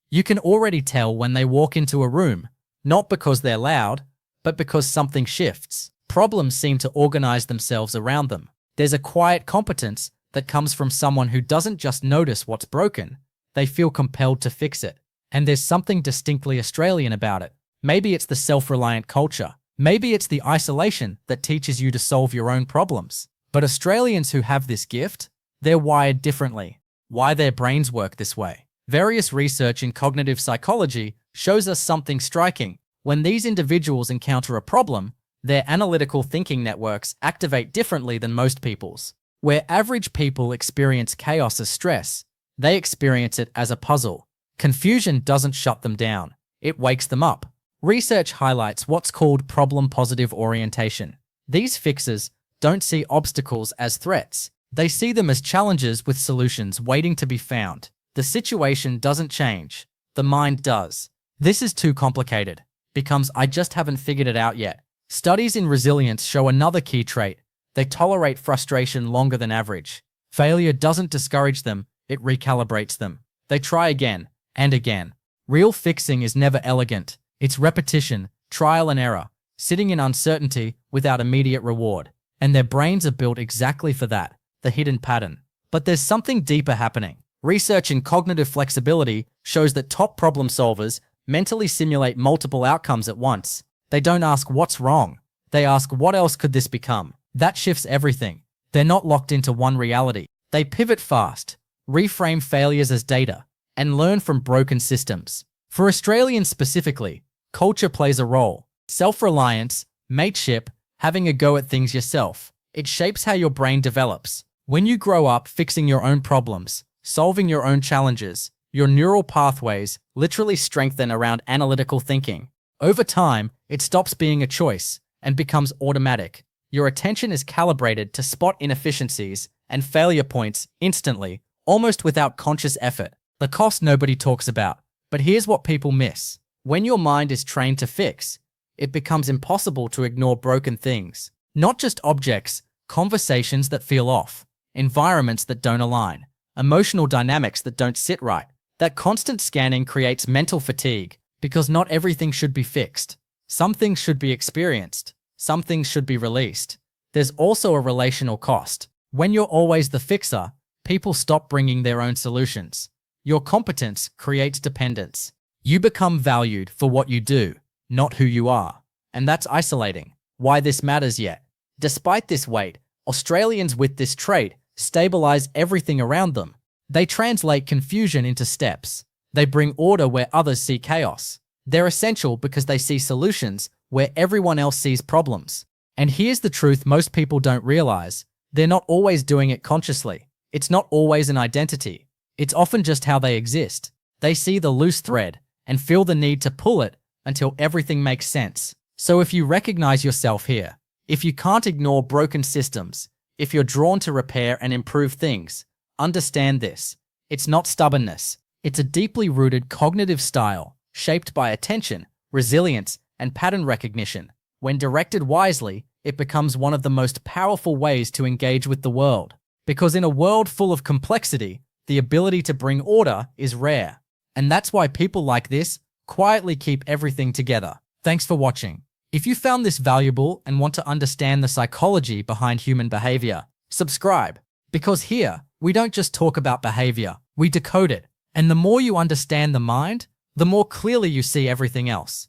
You can already tell when they walk into a room, not because they're loud, but because something shifts. Problems seem to organize themselves around them. There's a quiet competence that comes from someone who doesn't just notice what's broken, they feel compelled to fix it. And there's something distinctly Australian about it. Maybe it's the self-reliant culture. Maybe it's the isolation that teaches you to solve your own problems. But Australians who have this gift, they're wired differently. Why their brains work this way. Various research in cognitive psychology shows us something striking. When these individuals encounter a problem, their analytical thinking networks activate differently than most people's. Where average people experience chaos as stress, they experience it as a puzzle. Confusion doesn't shut them down, it wakes them up. Research highlights what's called problem-positive orientation. These fixers don't see obstacles as threats. They see them as challenges with solutions waiting to be found. The situation doesn't change, the mind does. This is too complicated. Becomes I just haven't figured it out yet. Studies in resilience show another key trait. They tolerate frustration longer than average. Failure doesn't discourage them, it recalibrates them. They try again and again. Real fixing is never elegant. It's repetition, trial and error, sitting in uncertainty without immediate reward. And their brains are built exactly for that, the hidden pattern. But there's something deeper happening. Research in cognitive flexibility shows that top problem solvers mentally simulate multiple outcomes at once. They don't ask what's wrong. They ask what else could this become? That shifts everything. They're not locked into one reality. They pivot fast, reframe failures as data, and learn from broken systems. For Australians specifically, culture plays a role. Self-reliance, mateship, having a go at things yourself. It shapes how your brain develops. When you grow up fixing your own problems, solving your own challenges, your neural pathways literally strengthen around analytical thinking. Over time, it stops being a choice and becomes automatic. Your attention is calibrated to spot inefficiencies and failure points instantly, almost without conscious effort. The cost nobody talks about. But here's what people miss. When your mind is trained to fix, it becomes impossible to ignore broken things. Not just objects, conversations that feel off, environments that don't align, emotional dynamics that don't sit right. That constant scanning creates mental fatigue because not everything should be fixed. Some things should be experienced. Some things should be released. There's also a relational cost. When you're always the fixer, people stop bringing their own solutions. Your competence creates dependence. You become valued for what you do, not who you are. And that's isolating. Why this matters yet. Despite this weight, Australians with this trait stabilize everything around them. They translate confusion into steps. They bring order where others see chaos. They're essential because they see solutions where everyone else sees problems. And here's the truth most people don't realize. They're not always doing it consciously. It's not always an identity. It's often just how they exist. They see the loose thread and feel the need to pull it until everything makes sense. So if you recognize yourself here, if you can't ignore broken systems, if you're drawn to repair and improve things, understand this. It's not stubbornness. It's a deeply rooted cognitive style shaped by attention, resilience, and pattern recognition. When directed wisely, it becomes one of the most powerful ways to engage with the world. Because in a world full of complexity, the ability to bring order is rare. And that's why people like this quietly keep everything together. Thanks for watching. If you found this valuable and want to understand the psychology behind human behavior, subscribe. Because here, we don't just talk about behavior, we decode it. And the more you understand the mind, the more clearly you see everything else.